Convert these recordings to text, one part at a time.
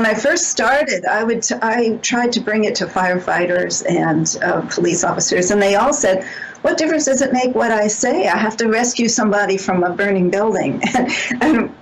When I first started, I tried to bring it to firefighters and police officers, and they all said, what difference does it make what I say? I have to rescue somebody from a burning building. And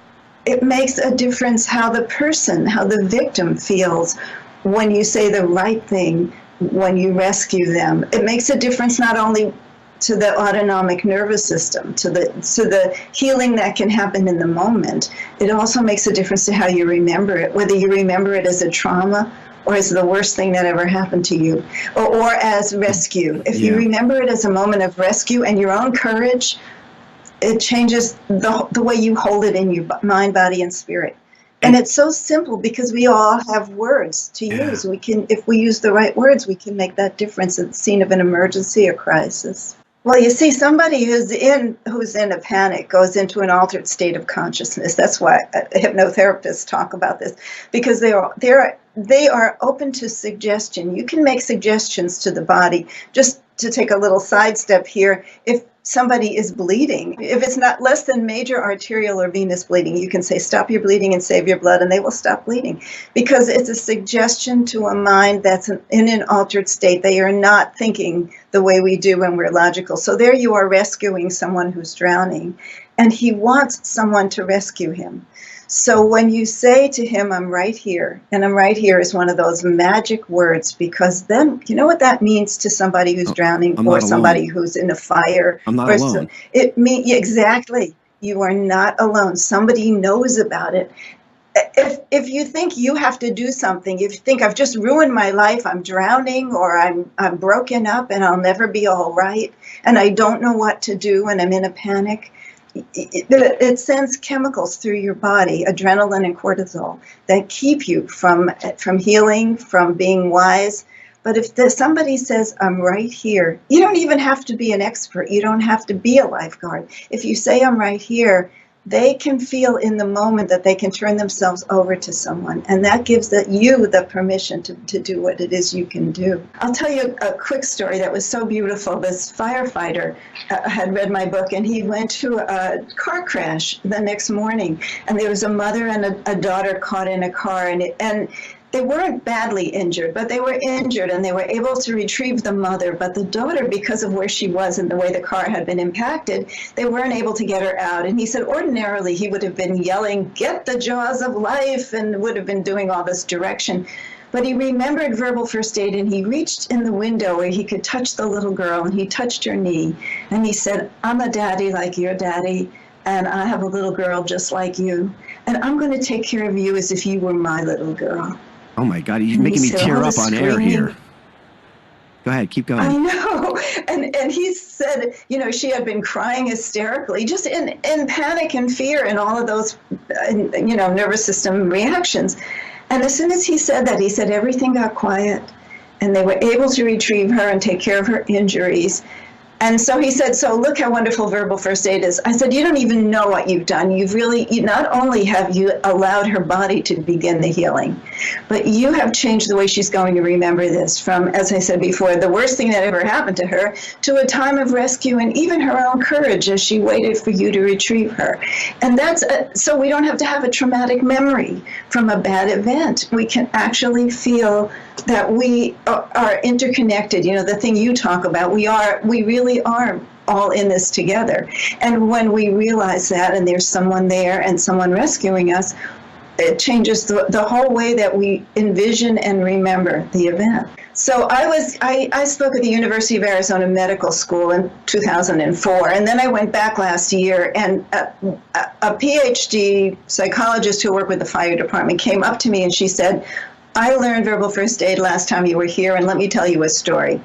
it makes a difference how the victim feels when you say the right thing, when you rescue them. It makes a difference not only to the autonomic nervous system, to the healing that can happen in the moment. It also makes a difference to how you remember it, whether you remember it as a trauma or as the worst thing that ever happened to you, or as rescue. If you remember it as a moment of rescue and your own courage, it changes the way you hold it in your mind, body, and spirit. And it's so simple because we all have words to use. We can, if we use the right words, we can make that difference at the scene of an emergency or crisis. Well, you see, somebody who's in a panic goes into an altered state of consciousness. That's why hypnotherapists talk about this, because they are open to suggestion. You can make suggestions to the body. Just to take a little sidestep here, if somebody is bleeding, if it's not less than major arterial or venous bleeding, you can say, stop your bleeding and save your blood, and they will stop bleeding, because it's a suggestion to a mind that's in an altered state. They are not thinking the way we do when we're logical. So there you are rescuing someone who's drowning, and he wants someone to rescue him. So when you say to him, I'm right here, and I'm right here is one of those magic words, because then, you know what that means to somebody who's drowning, or somebody who's in a fire. I'm not alone. It means, exactly, you are not alone. Somebody knows about it. If you think you have to do something, if you think I've just ruined my life, I'm drowning, or I'm broken up and I'll never be all right, and I don't know what to do and I'm in a panic, it sends chemicals through your body, adrenaline and cortisol, that keep you from healing, from being wise. But if somebody says, I'm right here, you don't even have to be an expert. You don't have to be a lifeguard. If you say, I'm right here, they can feel in the moment that they can turn themselves over to someone. And that gives you the permission to do what it is you can do. I'll tell you a quick story that was so beautiful. This firefighter had read my book, and he went to a car crash the next morning. And there was a mother and a daughter caught in a car, and they weren't badly injured, but they were injured, and they were able to retrieve the mother. But the daughter, because of where she was and the way the car had been impacted, they weren't able to get her out. And he said ordinarily he would have been yelling, get the jaws of life, and would have been doing all this direction. But he remembered verbal first aid, and he reached in the window where he could touch the little girl, and he touched her knee. And he said, I'm a daddy like your daddy, and I have a little girl just like you. And I'm going to take care of you as if you were my little girl. Oh my God, you're making me tear up on air here. Go ahead, keep going. I know. And he said, she had been crying hysterically, just in panic and fear and all of those, nervous system reactions. And as soon as he said that, he said everything got quiet, and they were able to retrieve her and take care of her injuries. And so he said, so look how wonderful verbal first aid is. I said, you don't even know what you've done. Not only have you allowed her body to begin the healing, but you have changed the way she's going to remember this from, as I said before, the worst thing that ever happened to her to a time of rescue and even her own courage as she waited for you to retrieve her. And so we don't have to have a traumatic memory from a bad event. We can actually feel that we are interconnected. The thing you talk about, we really are all in this together. And when we realize that, and there's someone there and someone rescuing us, it changes the whole way that we envision and remember the event. So I spoke at the University of Arizona Medical School in 2004, and then I went back last year, and a PhD psychologist who worked with the fire department came up to me and she said, I learned verbal first aid last time you were here, and let me tell you a story.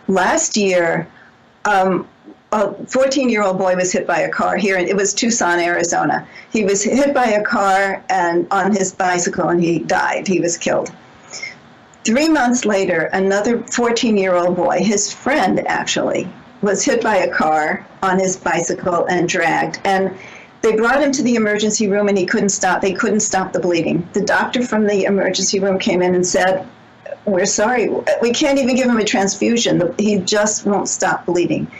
Last year, a 14-year-old boy was hit by a car here, and it was Tucson, Arizona. He was hit by a car and on his bicycle, and he died. He was killed. 3 months later, another 14-year-old boy, his friend actually, was hit by a car on his bicycle and dragged. And they brought him to the emergency room, and he couldn't stop. They couldn't stop the bleeding. The doctor from the emergency room came in and said, we're sorry, we can't even give him a transfusion. He just won't stop bleeding.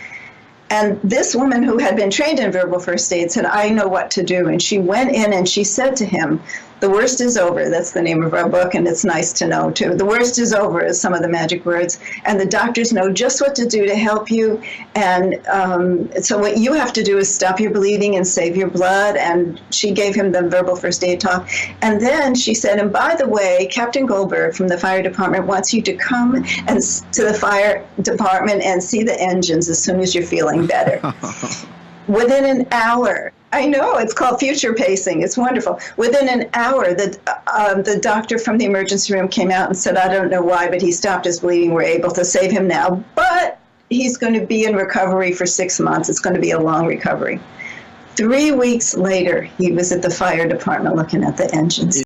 And this woman who had been trained in verbal first aid said, I know what to do. And she went in and she said to him, The worst is over. That's the name of our book, and it's nice to know, too. The worst is over is some of the magic words, and the doctors know just what to do to help you. And so what you have to do is stop your bleeding and save your blood. And she gave him the verbal first aid talk. And then she said, and by the way, Captain Goldberg from the fire department wants you to come and to the fire department and see the engines as soon as you're feeling better. Within an hour, I know, it's called future pacing. It's wonderful. Within an hour, the doctor from the emergency room came out and said, I don't know why, but he stopped his bleeding. We're able to save him now. But he's going to be in recovery for 6 months. It's going to be a long recovery. 3 weeks later, he was at the fire department looking at the engines.